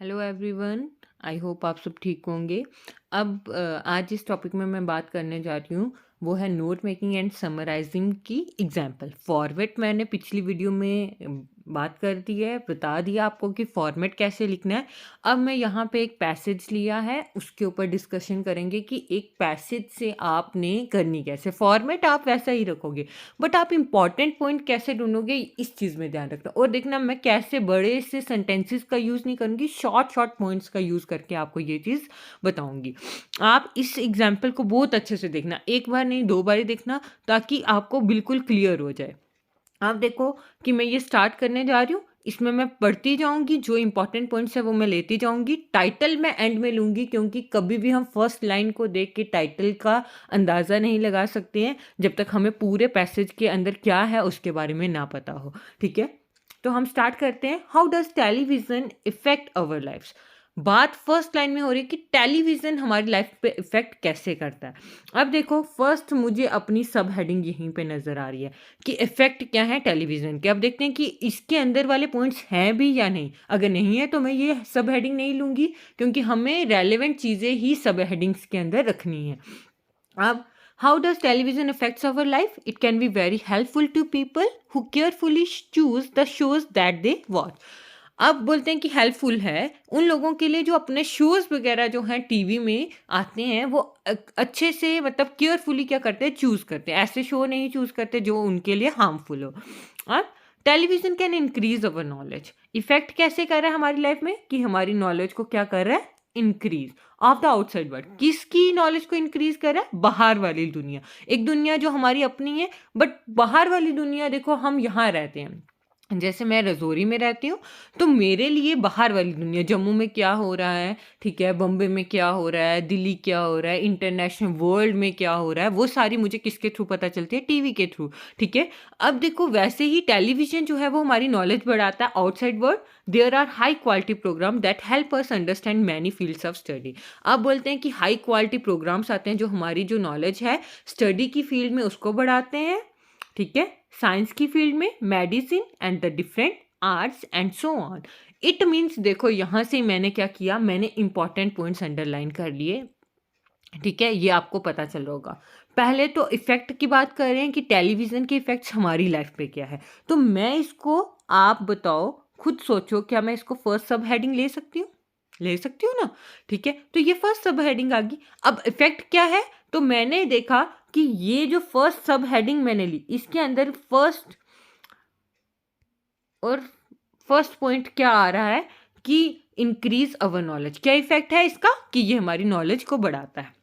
Hello everyone. I hope आप सब ठीक होंगे। अब आज जिस टॉपिक में मैं बात करने जा रही हूँ वो है नोट मेकिंग एंड समराइजिंग की एग्जांपल। फॉर्मेट मैंने पिछली वीडियो में बात कर दी है, बता दिया आपको कि फॉर्मेट कैसे लिखना है। अब मैं यहाँ पे एक पैसेज लिया है, उसके ऊपर डिस्कशन करेंगे कि एक पैसेज से आपने करनी कैसे। फॉर्मेट आप वैसा ही रखोगे बट आप इंपॉर्टेंट पॉइंट कैसे ढूंढोगे, इस चीज़ में ध्यान रखना। और देखना, मैं कैसे बड़े से सेंटेंसेस का यूज़ नहीं करूँगी, शॉर्ट शॉर्ट पॉइंट्स का यूज़ करके आपको ये चीज़ बताऊँगी। आप इस एग्जाम्पल को बहुत अच्छे से देखना, एक बार नहीं दो बार ही देखना, ताकि आपको बिल्कुल क्लियर हो जाए। आप देखो कि मैं ये स्टार्ट करने जा रही हूँ, इसमें मैं पढ़ती जाऊंगी, जो इंपॉर्टेंट पॉइंट्स है वो मैं लेती जाऊंगी। टाइटल मैं एंड में लूंगी, क्योंकि कभी भी हम फर्स्ट लाइन को देख के टाइटल का अंदाज़ा नहीं लगा सकते हैं जब तक हमें पूरे पैसेज के अंदर क्या है उसके बारे में ना पता हो। ठीक है, तो हम स्टार्ट करते हैं। How does television effect our lifes. बात फर्स्ट लाइन में हो रही है कि टेलीविज़न हमारी लाइफ पे इफेक्ट कैसे करता है। अब देखो, फर्स्ट मुझे अपनी सब हेडिंग यहीं पे नज़र आ रही है कि इफ़ेक्ट क्या है टेलीविज़न के। अब देखते हैं कि इसके अंदर वाले पॉइंट्स हैं भी या नहीं। अगर नहीं है तो मैं ये सब हेडिंग नहीं लूँगी, क्योंकि हमें रेलेवेंट चीज़ें ही सब हेडिंग्स के अंदर रखनी है। अब how does television affects our life? It can be very helpful to people who carefully choose the shows that they watch. अब बोलते हैं कि हेल्पफुल है उन लोगों के लिए जो अपने शोज़ वगैरह जो हैं टीवी में आते हैं, वो अच्छे से मतलब केयरफुली क्या करते हैं, चूज़ करते हैं। ऐसे शो नहीं चूज़ करते जो उनके लिए हार्मफुल हो। अब television can increase our knowledge. Effect कैसे कर रहा है हमारी लाइफ में कि हमारी नॉलेज को क्या कर रहा है, increase of the outside world. किसकी नॉलेज को इंक्रीज कर रहा है? बाहर वाली दुनिया। एक दुनिया जो हमारी अपनी है, बट बाहर वाली दुनिया देखो, हम यहाँ रहते हैं, जैसे मैं रजौरी में रहती हूँ, तो मेरे लिए बाहर वाली दुनिया, जम्मू में क्या हो रहा है, ठीक है, बम्बे में क्या हो रहा है, दिल्ली क्या हो रहा है, इंटरनेशनल वर्ल्ड में क्या हो रहा है, वो सारी मुझे किसके थ्रू पता चलती है? टीवी के थ्रू। ठीक है, अब देखो वैसे ही टेलीविजन जो है वो हमारी नॉलेज बढ़ाता है outside world. There are high quality program that help us understand many fields of study. अब बोलते हैं कि हाई क्वालिटी प्रोग्राम्स आते हैं जो हमारी जो नॉलेज है स्टडी की फील्ड में उसको बढ़ाते हैं। ठीक है, साइंस की फील्ड में, medicine and the different arts and so on. It means देखो, यहाँ से मैंने क्या किया, मैंने इंपॉर्टेंट पॉइंट्स अंडरलाइन कर लिए। ठीक है, ये आपको पता चल रहा होगा। पहले तो इफेक्ट की बात कर रहे हैं कि टेलीविज़न के इफेक्ट्स हमारी लाइफ पे क्या है, तो मैं इसको, आप बताओ, खुद सोचो, क्या मैं इसको फर्स्ट सब हेडिंग ले सकती हूँ? ले सकती हूँ ना। ठीक है, तो ये फर्स्ट सब हेडिंग आ गई। अब इफेक्ट क्या है, तो मैंने देखा कि ये जो फर्स्ट सब हेडिंग मैंने ली, इसके अंदर फर्स्ट और फर्स्ट पॉइंट क्या आ रहा है कि इंक्रीज अवर नॉलेज। क्या इफेक्ट है इसका? कि ये हमारी नॉलेज को बढ़ाता है।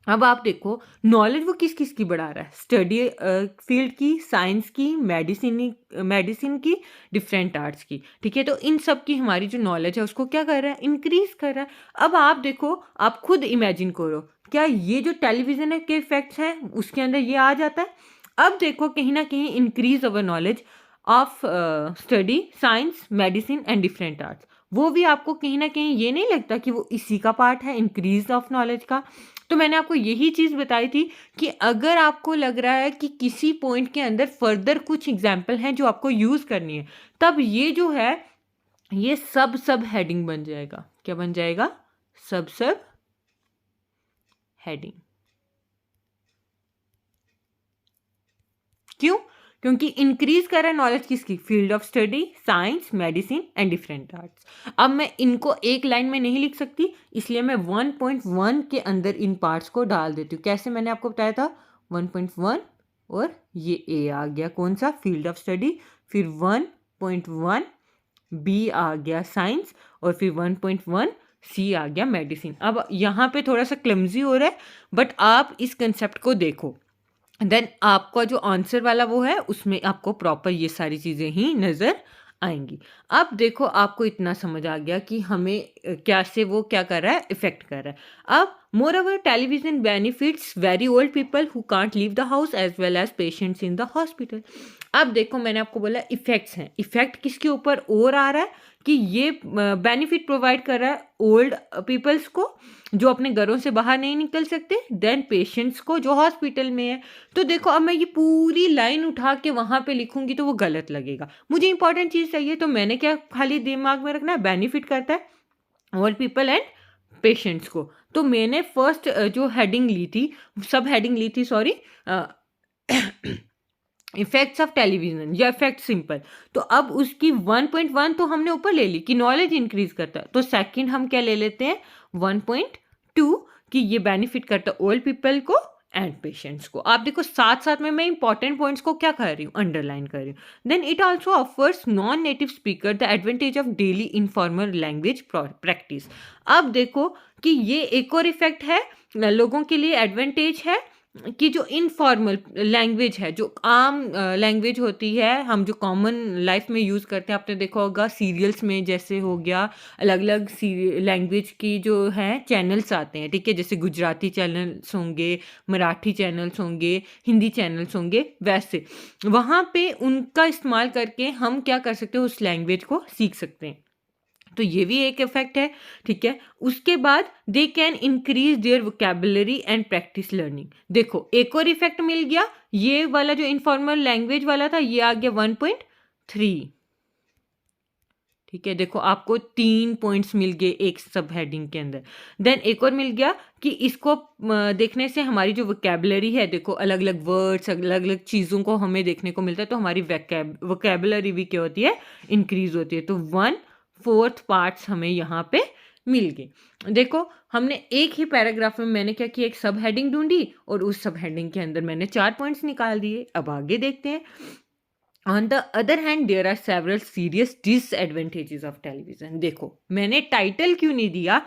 अब आप देखो, नॉलेज वो किस किस की बढ़ा रहा है? स्टडी फील्ड की, साइंस की, मेडिसिन की, डिफरेंट आर्ट्स की। ठीक है, तो इन सब की हमारी जो नॉलेज है उसको क्या कर रहा है? इंक्रीज कर रहा है। अब आप देखो, आप खुद इमेजिन करो, क्या ये जो टेलीविजन के इफेक्ट्स हैं उसके अंदर ये आ जाता है? अब देखो, कहीं ना कहीं increase our knowledge of study science, medicine and different arts, वो भी आपको कहीं ना कहीं ये नहीं लगता कि वो इसी का पार्ट है, इंक्रीज ऑफ नॉलेज का? तो मैंने आपको यही चीज़ बताई थी कि अगर आपको लग रहा है कि किसी पॉइंट के अंदर फर्दर कुछ एग्जाम्पल हैं जो आपको यूज़ करनी है, तब ये जो है ये सब सब हेडिंग बन जाएगा। क्या बन जाएगा? सब सब हेडिंग। क्यों? क्योंकि इंक्रीज कर रहा है नॉलेज किसकी? Field of study, science, medicine and different arts. अब मैं इनको एक लाइन में नहीं लिख सकती, इसलिए मैं 1.1 के अंदर इन पार्ट्स को डाल देती हूँ। कैसे? मैंने आपको बताया था 1.1 और ये ए आ गया, कौन सा? Field of study. फिर 1.1 बी आ गया साइंस, और फिर 1.1 सी आ गया मेडिसिन। अब यहाँ पे थोड़ा सा क्लमजी हो रहा है, बट आप इस कंसेप्ट को देखो, देन आपका जो आंसर वाला वो है उसमें आपको प्रॉपर ये सारी चीज़ें ही नज़र आएंगी। अब देखो, आपको इतना समझ आ गया कि हमें क्या से वो क्या कर रहा है, इफेक्ट कर रहा है। अब moreover television benefits very old people who can't leave the house as well as patients in the hospital. अब देखो, मैंने आपको बोला इफेक्ट्स हैं। इफेक्ट किसके ऊपर और आ रहा है कि ये बेनिफिट प्रोवाइड कर रहा है ओल्ड पीपल्स को जो अपने घरों से बाहर नहीं निकल सकते, देन पेशेंट्स को जो हॉस्पिटल में है। तो देखो, अब मैं ये पूरी लाइन उठा के वहाँ पे लिखूंगी तो वो गलत लगेगा। मुझे इंपॉर्टेंट चीज़ चाहिए, तो मैंने क्या खाली दिमाग में रखना है? बेनिफिट करता है ओल्ड पीपल एंड पेशेंट्स को। तो मैंने फर्स्ट जो हेडिंग ली थी, सब हेडिंग ली थी, सॉरी, इफेक्ट्स ऑफ टेलीविजन या इफेक्ट सिंपल। तो अब उसकी 1.1 तो हमने ऊपर ले ली कि नॉलेज इंक्रीज करता है, तो सेकंड हम क्या ले लेते हैं 1.2 कि ये बेनिफिट करता है ओल्ड पीपल को एंड पेशेंट्स को। आप देखो साथ साथ में मैं इंपॉर्टेंट पॉइंट्स को क्या कर रही हूँ, अंडरलाइन कर रही हूँ। Then it also offers non native speaker the advantage of daily informal language practice. अब देखो कि ये एक और इफेक्ट है, लोगों के लिए एडवांटेज है कि जो इनफॉर्मल लैंग्वेज है, जो आम लैंग्वेज होती है, हम जो कॉमन लाइफ में यूज़ करते हैं, आपने देखा होगा सीरियल्स में जैसे हो गया, अलग अलग लैंग्वेज की जो है चैनल्स आते हैं, ठीक है, जैसे गुजराती चैनल्स होंगे, मराठी चैनल्स होंगे, हिंदी चैनल्स होंगे, वैसे वहाँ पे उनका इस्तेमाल करके हम क्या कर सकते हैं, उस लैंग्वेज को सीख सकते हैं। तो ये भी एक इफेक्ट है, ठीक है। उसके बाद they can increase their vocabulary and practice learning. देखो एक और इफेक्ट मिल गया, ये वाला जो इनफॉर्मल लैंग्वेज वाला था ये आ गया 1.3, ठीक है। देखो आपको 3 पॉइंट्स मिल गए एक सब हेडिंग के अंदर। देन एक और मिल गया कि इसको देखने से हमारी जो वोकेबुलरी है, देखो अलग अलग वर्ड्स, अलग अलग चीज़ों को हमें देखने को मिलता है, तो हमारी वोकेबुलरी भी क्या होती है, इंक्रीज होती है। तो 1/4 पार्ट्स हमें यहाँ पे मिल गए। देखो हमने एक ही पैराग्राफ में मैंने क्या किया, एक सब हेडिंग ढूंढी और उस सब हेडिंग के अंदर मैंने 4 पॉइंट्स निकाल दिए। अब आगे देखते हैं। On the other hand, there are several serious disadvantages of television. देखो मैंने टाइटल क्यों नहीं दिया,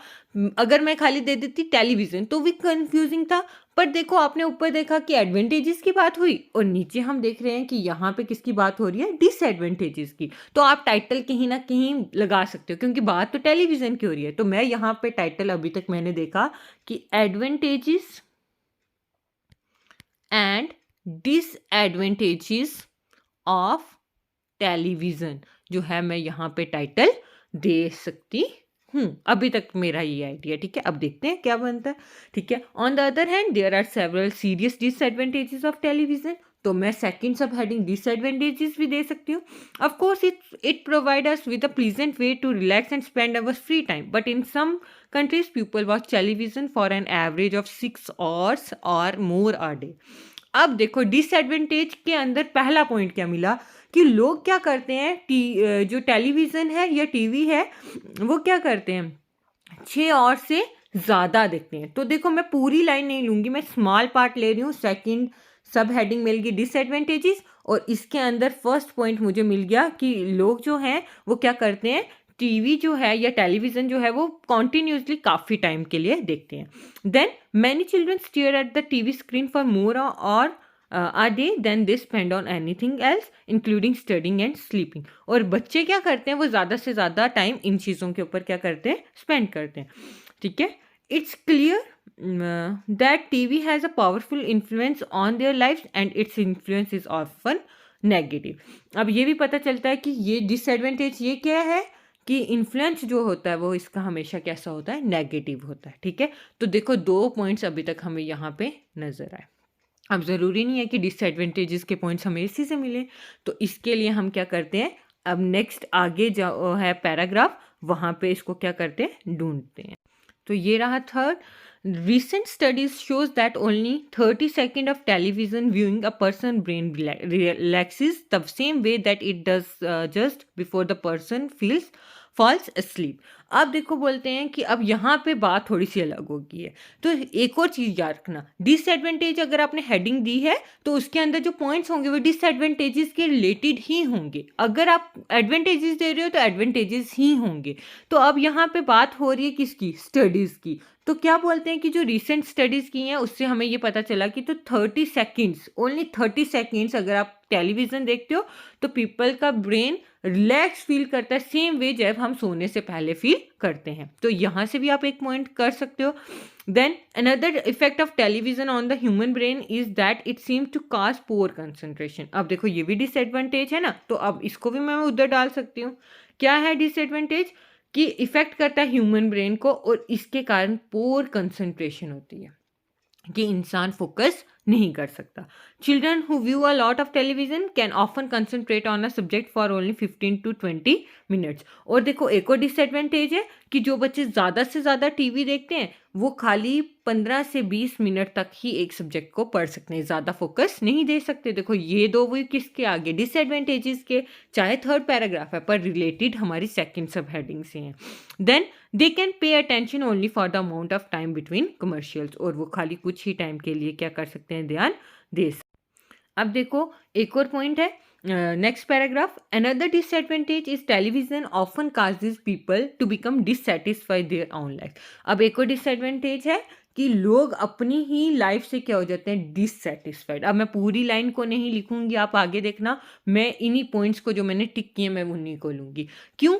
अगर मैं खाली दे देती टेलीविजन तो भी कंफ्यूजिंग था, पर देखो आपने ऊपर देखा कि एडवांटेजेस की बात हुई और नीचे हम देख रहे हैं कि यहाँ पे किसकी बात हो रही है, डिसएडवांटेजेस की। तो आप टाइटल कहीं ना कहीं लगा सकते हो क्योंकि बात तो टेलीविजन की हो रही है। तो मैं यहाँ पे टाइटल अभी तक मैंने देखा कि advantages and disadvantages of television जो है मैं यहाँ पे टाइटल दे सकती हूँ। अभी तक मेरा ये आइडिया, ठीक है। अब देखते हैं क्या बनता है, ठीक है। On the other hand there are several serious disadvantages of television, तो मैं सेकंड सब हेडिंग डिसएडवांटेजेस भी दे सकती हूँ। Of course it provide us with a pleasant way to relax and spend our free time, but in some countries people watch television for an average of 6 hours or more a day। अब देखो disadvantage के अंदर पहला point क्या मिला कि लोग क्या करते हैं, जो टेलीविज़न है या टीवी है वो क्या करते हैं 6 और से ज़्यादा देखते हैं। तो देखो मैं पूरी लाइन नहीं लूँगी, मैं स्मॉल पार्ट ले रही हूँ। सेकंड सब हेडिंग मिल गई डिसएडवांटेजेस और इसके अंदर फर्स्ट पॉइंट मुझे मिल गया कि लोग जो हैं वो क्या करते हैं, टीवी जो है या टेलीविज़न जो है वो कॉन्टीन्यूसली काफ़ी टाइम के लिए देखते हैं। Then many children stare at the TV screen for more और a day then they spend on anything else including studying and sleeping। और बच्चे क्या करते हैं, वो ज़्यादा से ज़्यादा टाइम इन चीज़ों के ऊपर क्या करते हैं, स्पेंड करते हैं, ठीक है। It's clear that TV has a powerful influence on their life and its influence is often negative. अब ये भी पता चलता है कि ये डिसएडवांटेज ये क्या है कि इन्फ्लुएंस जो होता है वो इसका हमेशा कैसा होता है, नेगेटिव होता है, ठीक है। तो देखो 2 पॉइंट्स अभी तक हमें यहाँ पे नज़र आए। अब ज़रूरी नहीं है कि डिसएडवांटेजेस के पॉइंट्स हमें इसी से मिले, तो इसके लिए हम क्या करते हैं, अब नेक्स्ट आगे जो है पैराग्राफ वहाँ पे इसको क्या करते हैं, ढूंढते हैं। तो ये रहा third. Recent studies shows that only 30 seconds of television viewing a person brain relaxes the same way that it does just before the person falls asleep। अब देखो बोलते हैं कि अब यहाँ पे बात थोड़ी सी अलग हो गई है। तो एक और चीज़ याद रखना, डिसएडवांटेज अगर आपने हेडिंग दी है तो उसके अंदर जो पॉइंट्स होंगे वो डिसएडवांटेजेस के रिलेटेड ही होंगे। अगर आप एडवांटेजेस दे रहे हो तो एडवांटेजेस ही होंगे। तो अब यहाँ पे बात हो रही है किसकी, स्टडीज़ की। तो क्या बोलते हैं कि जो रिसेंट स्टडीज़ की हैं उससे हमें ये पता चला कि तो 30 सेकेंड्स, ओनली 30 सेकेंड्स अगर आप टेलीविज़न देखते हो तो पीपल का ब्रेन रिलैक्स फील करता है सेम वे जब हम सोने से पहले फील करते हैं। तो यहाँ से भी आप एक पॉइंट कर सकते हो। Then another effect of television on the human brain is that it seem to cause poor concentration. अब देखो ये भी डिसएडवांटेज है ना, तो अब इसको भी मैं उधर डाल सकती हूँ। क्या है डिसएडवांटेज कि इफेक्ट करता है ह्यूमन ब्रेन को और इसके कारण पुअर कंसंट्रेशन होती है कि इंसान फोकस नहीं कर सकता। Children who view a lot of television can often concentrate on a subject for only 15 to 20 minutes. और देखो एक और डिसएडवांटेज है कि जो बच्चे ज़्यादा से ज़्यादा टीवी देखते हैं वो खाली 15 से 20 मिनट तक ही एक सब्जेक्ट को पढ़ सकते हैं, ज़्यादा फोकस नहीं दे सकते। देखो ये दो वो किसके आगे, डिसएडवांटेजेस के, चाहे थर्ड पैराग्राफ है पर रिलेटेड हमारी सेकंड सब हेडिंग से हैं। Then they can pay attention only for the amount of time between commercials, और वो खाली कुछ ही टाइम के लिए क्या कर सकते हैं, ध्यान दे सकते। अब देखो एक और पॉइंट है, next paragraph, another disadvantage is television often causes people to become dissatisfied their own life. अब एक और डिसएडवांटेज है कि लोग अपनी ही लाइफ से क्या हो जाते हैं, डिससेटिस्फाइड। अब मैं पूरी लाइन को नहीं लिखूंगी, आप आगे देखना, मैं इन्हीं पॉइंट्स को जो मैंने टिक किए मैं उन्हीं को लूंगी। क्यों?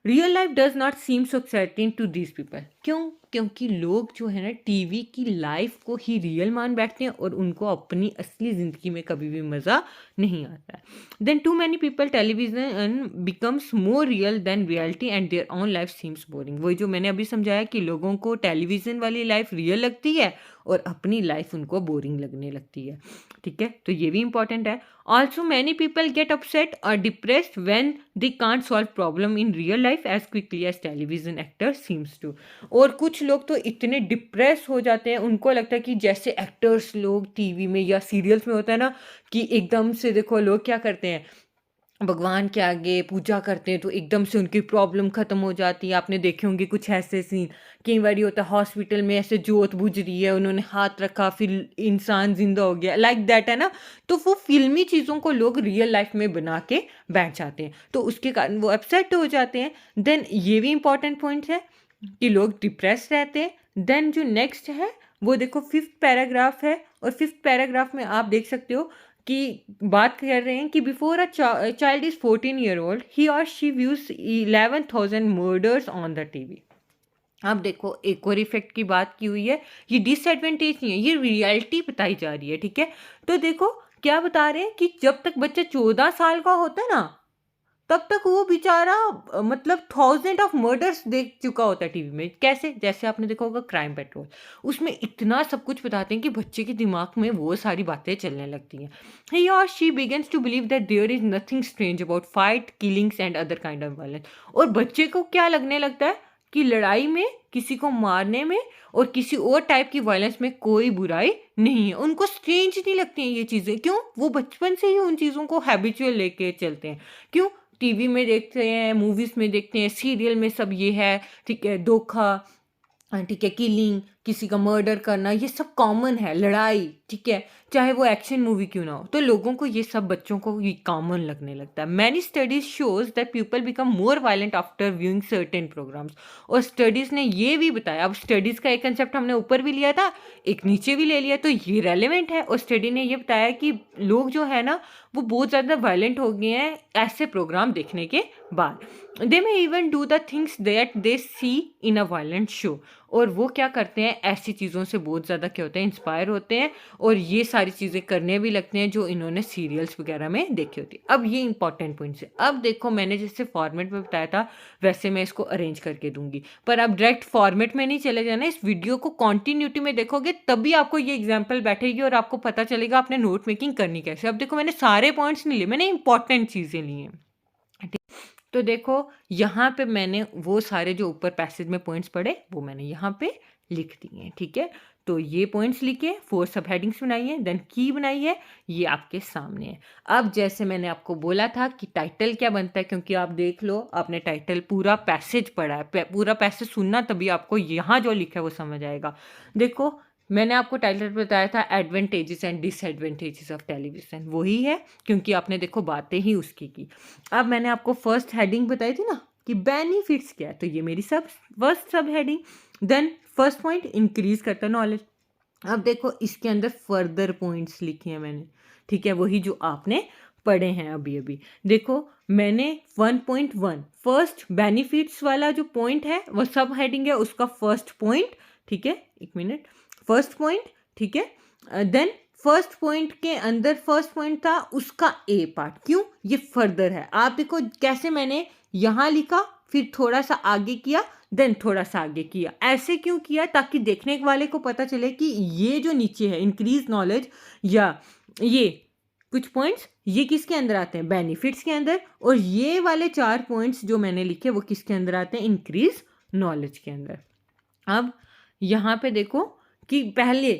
Real life does not seem so exciting to these people. क्यों? क्योंकि लोग जो है ना टीवी की लाइफ को ही रियल मान बैठते हैं और उनको अपनी असली ज़िंदगी में कभी भी मज़ा नहीं आता है। Then too many people television becomes more real than reality and their own life seems boring. वही जो मैंने अभी समझाया कि लोगों को टेलीविज़न वाली लाइफ रियल लगती है और अपनी लाइफ उनको बोरिंग लगने लगती है। ठीक है, तो ये भी इंपॉर्टेंट है। Also many people get upset और depressed when they can't solve problem in real life as quickly as television actor seems to. और कुछ लोग तो इतने डिप्रेस हो जाते हैं, उनको लगता है कि जैसे एक्टर्स लोग टीवी में या सीरियल्स में होता है ना कि एकदम से देखो लोग क्या करते हैं, भगवान के आगे पूजा करते हैं तो एकदम से उनकी प्रॉब्लम ख़त्म हो जाती है। आपने देखे होंगे कुछ ऐसे सीन, कई बार ये होता है हॉस्पिटल में ऐसे जोत बुझ रही है, उन्होंने हाथ रखा फिर इंसान जिंदा हो गया, लाइक दैट है ना। तो वो फिल्मी चीज़ों को लोग रियल लाइफ में बना के बैठ जाते हैं, तो उसके कारण वो अपसेट हो जाते हैं। देन ये भी इंपॉर्टेंट पॉइंट है कि लोग डिप्रेस रहते हैं। देन जो नेक्स्ट है वो देखो फिफ्थ पैराग्राफ है, और फिफ्थ पैराग्राफ में आप देख सकते हो कि बात कर रहे हैं कि before a child is 14 year old he और she views 11,000 murders on the TV. अब देखो एक और इफेक्ट की बात की हुई है, ये डिसएडवांटेज नहीं है, ये रियलिटी बताई जा रही है। ठीक है, तो देखो क्या बता रहे हैं कि जब तक बच्चा 14 साल का होता है ना तब तक वो बेचारा मतलब 1000 ऑफ मर्डर्स देख चुका होता है टीवी में। कैसे? जैसे आपने देखा होगा क्राइम पेट्रोल, उसमें इतना सब कुछ बताते हैं कि बच्चे के दिमाग में वो सारी बातें चलने लगती हैं। ही और she begins to believe that there is nothing strange about fight, killings and other kind of violence. और बच्चे को क्या लगने लगता है कि लड़ाई में, किसी को मारने में और किसी और टाइप की वायलेंस में कोई बुराई नहीं है। उनको स्ट्रेंज नहीं लगती हैं ये चीज़ें। क्यों? वो बचपन से ही उन चीज़ों को हैबिचुअल लेके चलते हैं। क्यों? टीवी में देखते हैं, मूवीज़ में देखते हैं, सीरियल में सब ये है, ठीक है, धोखा, ठीक है, किलिंग, किसी का मर्डर करना, ये सब कॉमन है, लड़ाई, ठीक है, चाहे वो एक्शन मूवी क्यों ना हो, तो लोगों को ये सब, बच्चों को ये कॉमन लगने लगता है। Many studies shows that people become more violent after viewing certain programs. और स्टडीज़ ने ये भी बताया, अब स्टडीज़ का एक कंसेप्ट हमने ऊपर भी लिया था, एक नीचे भी ले लिया, तो ये रेलिवेंट है। और स्टडी ने ये बताया कि लोग जो है ना वो बहुत ज़्यादा वायलेंट हो गए हैं ऐसे प्रोग्राम देखने के बाद। They may even do the things that they see in a violent show. और वो क्या करते हैं, ऐसी चीज़ों से बहुत ज़्यादा क्या होते हैं, इंस्पायर होते हैं और ये सारी चीज़ें करने भी लगते हैं जो इन्होंने सीरियल्स वगैरह में देखी होती है। अब ये इंपॉर्टेंट पॉइंट्स है। अब देखो मैंने जैसे फॉर्मेट में बताया था वैसे मैं इसको अरेंज करके दूंगी, पर अब डायरेक्ट फॉर्मेट में नहीं चले जाना, इस वीडियो को कॉन्टिन्यूटी में देखोगे तभी आपको ये एग्जाम्पल बैठेगी और आपको पता चलेगा आपने नोट मेकिंग करनी कैसे। अब देखो मैंने सारे पॉइंट्स नहीं लिए, मैंने इंपॉर्टेंट चीज़ें ली हैं। तो देखो यहाँ पे मैंने वो सारे जो ऊपर पैसेज में पॉइंट्स पढ़े वो मैंने यहाँ पे लिख दिए हैं। ठीक है, तो ये पॉइंट्स लिखे, 4 सब हेडिंग्स बनाई है, देन की बनाई है, ये आपके सामने है। अब जैसे मैंने आपको बोला था कि टाइटल क्या बनता है, क्योंकि आप देख लो आपने टाइटल पूरा पैसेज पढ़ा है, पूरा पैसेज सुनना तभी आपको यहाँ जो लिखा है वो समझ आएगा। देखो मैंने आपको टाइटल बताया था advantages and disadvantages of television, वही है क्योंकि आपने देखो बातें ही उसकी की। अब मैंने आपको फर्स्ट हेडिंग बताई थी ना कि बेनिफिट्स क्या है, तो ये मेरी first sub heading. Then first point, increase करता नॉलेज। अब देखो इसके अंदर फर्दर पॉइंट्स लिखे हैं मैंने, ठीक है, वही जो आपने पढ़े हैं अभी अभी। देखो मैंने 1.1 फर्स्ट बेनिफिट्स वाला जो पॉइंट है वो सब हेडिंग है, उसका फर्स्ट पॉइंट, ठीक है, एक मिनट, फर्स्ट पॉइंट, ठीक है। देन फर्स्ट पॉइंट के अंदर फर्स्ट पॉइंट था उसका ए पार्ट, क्यों, ये फर्दर है। आप देखो कैसे मैंने यहाँ लिखा फिर थोड़ा सा आगे किया देन थोड़ा सा आगे किया, ऐसे क्यों किया, ताकि देखने वाले को पता चले कि ये जो नीचे है इंक्रीज नॉलेज या ये कुछ पॉइंट्स ये किसके अंदर आते हैं, बेनिफिट्स के अंदर, और ये वाले 4 पॉइंट्स जो मैंने लिखे वो किसके अंदर आते हैं, इंक्रीज नॉलेज के अंदर। अब यहाँ पे देखो कि पहले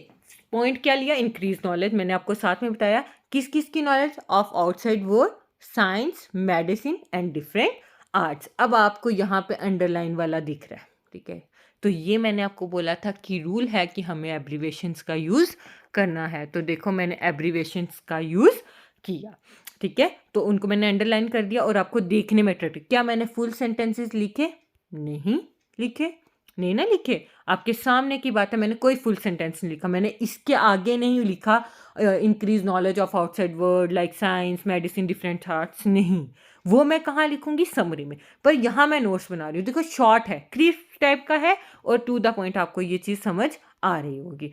पॉइंट क्या लिया, इंक्रीज नॉलेज, मैंने आपको साथ में बताया किस किस की knowledge, of outside world, science, medicine and different arts. अब आपको यहाँ पे अंडरलाइन वाला दिख रहा है, ठीक है। तो ये मैंने आपको बोला था कि रूल है कि हमें एब्रीवेशंस का यूज़ करना है। तो देखो मैंने एब्रीवेशंस का यूज़ किया, ठीक है। तो उनको मैंने अंडरलाइन कर दिया और आपको देखने में ट्रिक, क्या मैंने फुल सेंटेंसेस लिखे, नहीं लिखे, नहीं ना लिखे, आपके सामने की बात है, मैंने कोई फुल सेंटेंस नहीं लिखा, मैंने इसके आगे नहीं लिखा increase knowledge of outside world like science, medicine, different arts, नहीं, वो मैं कहाँ लिखूंगी, समरी में। पर यहाँ मैं नोट्स बना रही हूँ, देखो शॉर्ट है, क्रिस्प टाइप का है और टू द पॉइंट, आपको ये चीज़ समझ आ रही होगी।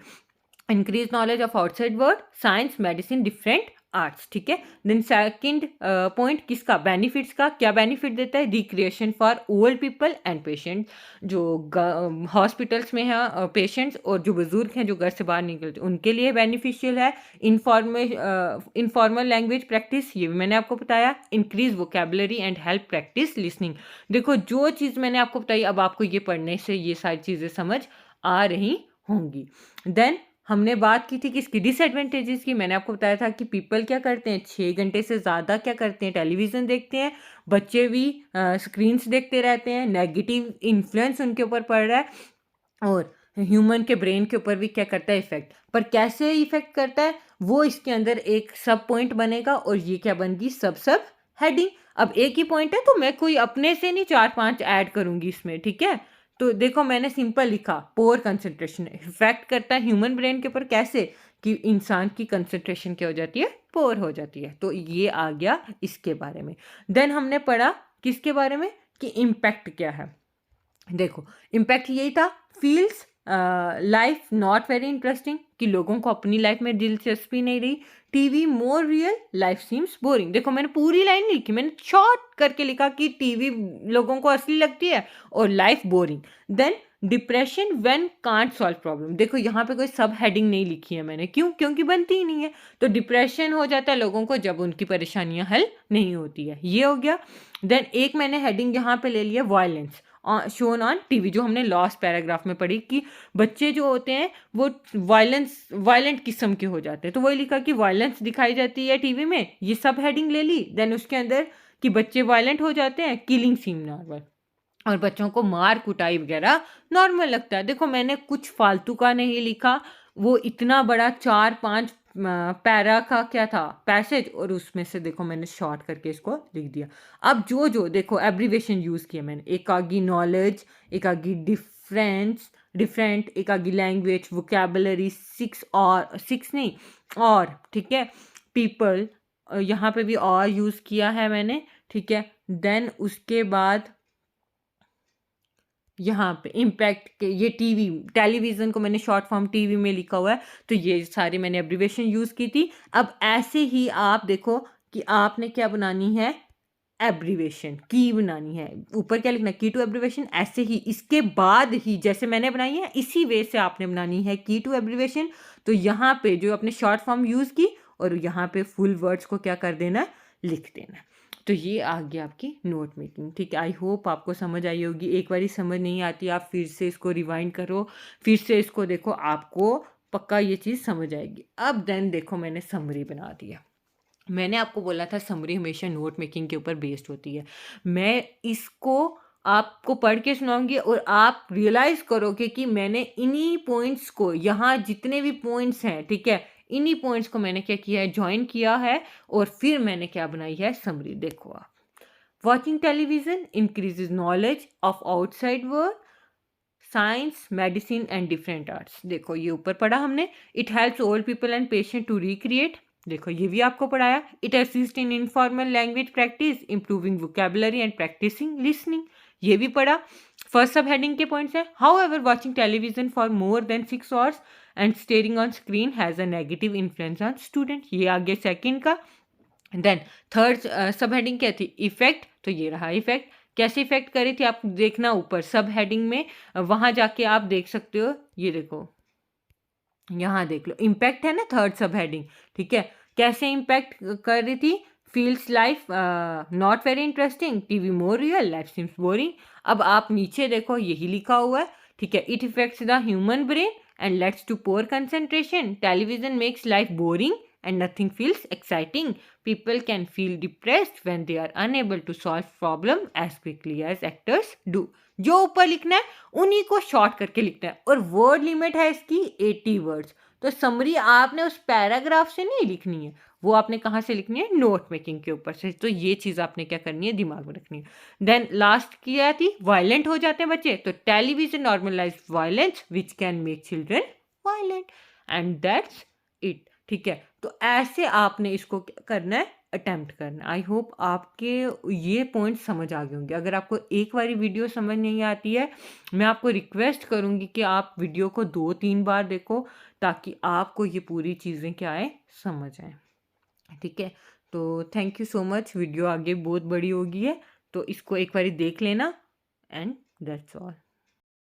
Increase knowledge of outside world, science, medicine, different arts, ठीक है। देन सेकंड पॉइंट किसका, बेनिफिट्स का, क्या बेनिफिट देता है, recreation for old people and patient, जो हॉस्पिटल्स में है पेशेंट्स और जो बुजुर्ग हैं जो घर से बाहर निकलते हैं उनके लिए बेनिफिशियल है। इनफॉर्मल लैंग्वेज प्रैक्टिस, ये भी मैंने आपको बताया। Increase vocabulary and help practice listening, देखो जो चीज़ मैंने आपको बताई अब आपको ये पढ़ने से ये सारी चीज़ें समझ आ रही होंगी। देन हमने बात की थी किसकी, डिसएडवांटेजेस की, मैंने आपको बताया था कि पीपल क्या करते हैं, 6 घंटे से ज़्यादा क्या करते हैं, टेलीविज़न देखते हैं, बच्चे भी स्क्रीन्स देखते रहते हैं, नेगेटिव इन्फ्लुएंस उनके ऊपर पड़ रहा है, और ह्यूमन के ब्रेन के ऊपर भी क्या करता है, इफेक्ट। पर कैसे इफेक्ट करता है वो इसके अंदर एक सब पॉइंट बनेगा और ये क्या बन गई, सब हेडिंग। अब एक ही पॉइंट है तो मैं कोई अपने से नहीं 4-5 ऐड करूंगी इसमें, ठीक है। तो देखो मैंने सिंपल लिखा, पोर कंसंट्रेशन इफेक्ट करता है ह्यूमन ब्रेन के ऊपर, कैसे कि इंसान की कंसंट्रेशन क्या हो जाती है, पोर हो जाती है। तो ये आ गया इसके बारे में। देन हमने पढ़ा किसके बारे में कि इम्पैक्ट क्या है। देखो इम्पैक्ट यही था, feels life not very interesting, कि लोगों को अपनी लाइफ में दिलचस्पी नहीं रही। TV more real, life seems boring, देखो मैंने पूरी लाइन नहीं लिखी, मैंने शॉर्ट करके लिखा कि टीवी लोगों को असली लगती है और life boring. Then depression when can't solve problem, देखो यहाँ पे कोई सब हेडिंग नहीं लिखी है मैंने, क्यों, क्योंकि बनती ही नहीं है। तो डिप्रेशन हो जाता है लोगों को जब उनकी परेशानियां हल नहीं होती है, ये हो गया। देन एक मैंने हेडिंग यहाँ पे ले लिया, वायलेंस शोन ऑन टीवी, जो हमने लास्ट पैराग्राफ में पढ़ी कि बच्चे जो होते हैं वो वायलेंट किस्म के हो जाते हैं, तो वही लिखा कि वायलेंस दिखाई जाती है टीवी में, ये सब हेडिंग ले ली। देन उसके अंदर कि बच्चे वायलेंट हो जाते हैं, किलिंग सीम नॉर्मल, और बच्चों को मार कुटाई वगैरह नॉर्मल लगता है। देखो मैंने कुछ फालतू का नहीं लिखा, वो इतना बड़ा 4-5 पैरा का क्या था पैसेज, और उसमें से देखो मैंने शॉर्ट करके इसको लिख दिया। अब जो देखो एब्रीवेशन यूज़ किया मैंने, एक आगी नॉलेज, एक आगी डिफरेंट, एक आगी लैंग्वेज, वोकेबलरी, 6 नहीं और, ठीक है, पीपल, यहाँ पे भी और यूज़ किया है मैंने, ठीक है। देन उसके बाद यहाँ पे इम्पैक्ट के ये टेलीविज़न को मैंने शॉर्ट फॉर्म टीवी में लिखा हुआ है, तो ये सारी मैंने एब्रीवेशन यूज़ की थी। अब ऐसे ही आप देखो कि आपने क्या बनानी है, एब्रीवेशन की बनानी है, ऊपर क्या लिखना, की टू एब्रीवेशन, ऐसे ही इसके बाद ही जैसे मैंने बनाई है इसी वे से आपने बनानी है की टू एब्रीवेशन। तो यहाँ पे जो आपने शॉर्ट फॉर्म यूज़ की और यहाँ पे फुल वर्ड्स को क्या कर देना, लिख देना। तो ये आ गया आपकी नोट मेकिंग, ठीक है। आई होप आपको समझ आई होगी, एक बारी समझ नहीं आती आप फिर से इसको रिवाइंड करो, फिर से इसको देखो, आपको पक्का ये चीज़ समझ आएगी। अब देन देखो मैंने समरी बना दिया, मैंने आपको बोला था समरी हमेशा नोट मेकिंग के ऊपर बेस्ड होती है। मैं इसको आपको पढ़ के सुनाऊंगी और आप रियलाइज़ करोगे कि मैंने इन्हीं पॉइंट्स को, यहाँ जितने भी पॉइंट्स हैं, ठीक है, इन्हीं पॉइंट्स को मैंने क्या किया है, ज्वाइन किया है और फिर मैंने क्या बनाई है, समरी। देखो आप, watching television increases knowledge of outside world, science, medicine and different arts, देखो ये ऊपर पढ़ा हमने। It helps old people and patient to recreate, देखो ये भी आपको पढ़ाया। It assist in informal language practice, improving vocabulary and practicing listening, ये भी पढ़ा। फर्स्ट सब हेडिंग के पॉइंट्स हैं, however watching television for more than 6 hours and staring on screen has a negative influence on student, ये आगे second का। Then third सब heading क्या थी, इफेक्ट, तो ये रहा इफेक्ट, कैसे इफेक्ट करी थी आप देखना ऊपर सब हेडिंग में, वहाँ जाके आप देख सकते हो, ये देखो यहाँ देख लो, इम्पैक्ट है ना थर्ड सब हेडिंग, ठीक है। कैसे इम्पैक्ट कर रही थी? Feels life not very interesting, TV more real, life seems boring. अब आप नीचे देखो, यही लिखा हुआ है, ठीक है। It effects the human brain and lets to poor concentration, television makes life boring and nothing feels exciting. People can feel depressed when they are unable to solve problem as quickly as actors do. जो ऊपर लिखना है उन्हीं को short करके लिखना है, और वर्ड लिमिट है इसकी 80 वर्ड्स। तो समरी आपने उस पैराग्राफ से नहीं लिखनी है, वो आपने कहाँ से लिखनी है? नोट मेकिंग के ऊपर से। तो ये चीज़ आपने क्या करनी है? दिमाग में रखनी है। देन लास्ट क्या थी? वायलेंट हो जाते हैं बच्चे, तो television normalize violence which can make children violent, and that's it. ठीक है, तो ऐसे आपने इसको क्या करना है? अटेम्प्ट करना है। आई होप आपके ये पॉइंट समझ आ गए होंगे। अगर आपको एक बारी वीडियो समझ नहीं आती है, मैं आपको रिक्वेस्ट करूँगी कि आप वीडियो को 2-3 बार देखो, ताकि आपको ये पूरी चीज़ें क्या आए? समझ आएँ। ठीक है, तो thank you so much. Video आगे बहुत बड़ी हो गई है, तो इसको एक बारी देख लेना, एंड दैट्स ऑल।